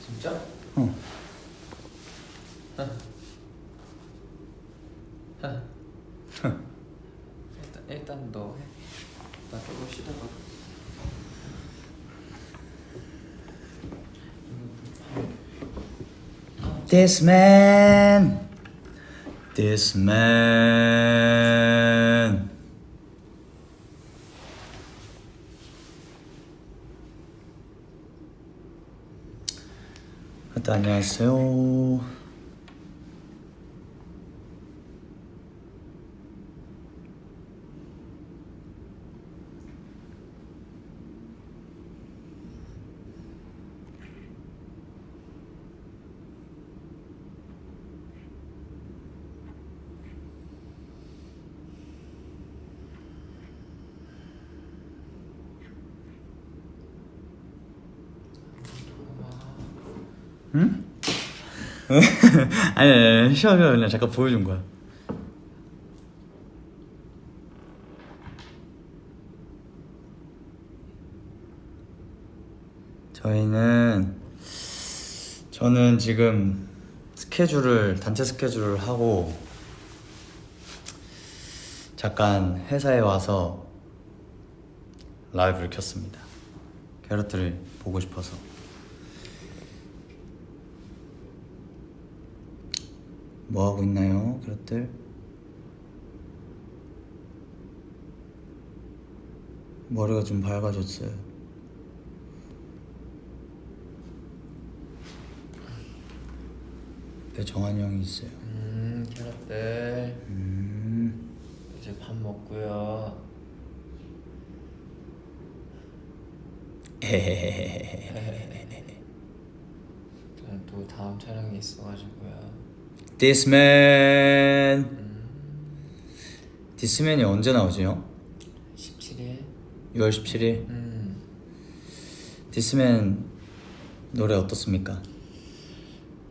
진짜? 어. 일단 너 해. 나 조금 쉬다가. This man, this man. 안녕하세요. 응? 아니 쉬어 그냥 잠깐 보여준 거야. 저는 지금 단체 스케줄을 하고 잠깐 회사에 와서 라이브를 켰습니다. 캐럿들을 보고 싶어서. 뭐 하고 있나요, 캐럿들? 머리가 좀 밝아졌어요. 옆에 정한이 형이 있어요. 캐럿들. 이제 밥 먹고요. 저는 또 다음 촬영이 있어가지고요. This Man. This Man이 언제 나오지 형? 17일. 6월 17일. This Man 노래 어떻습니까?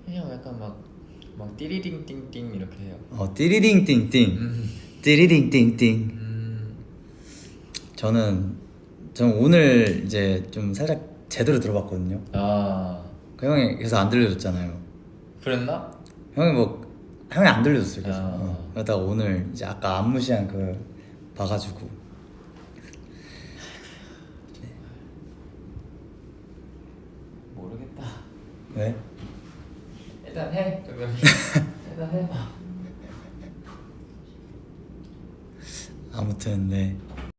그냥 약간 막 띠리링띵띵 이렇게 해요. 띠리링띵띵. 띠리링띵띵. 저는 오늘 이제 좀 살짝 제대로 들어봤거든요. 그 형이 그래서 안 들려줬잖아요. 그랬나? 형이 안 들려줬어요. 그래서 그러다가 오늘 이제 아까 안무시한 그 봐가지고. 모르겠다. 왜? 일단 해. 그러면 일단 해봐. 아무튼 네.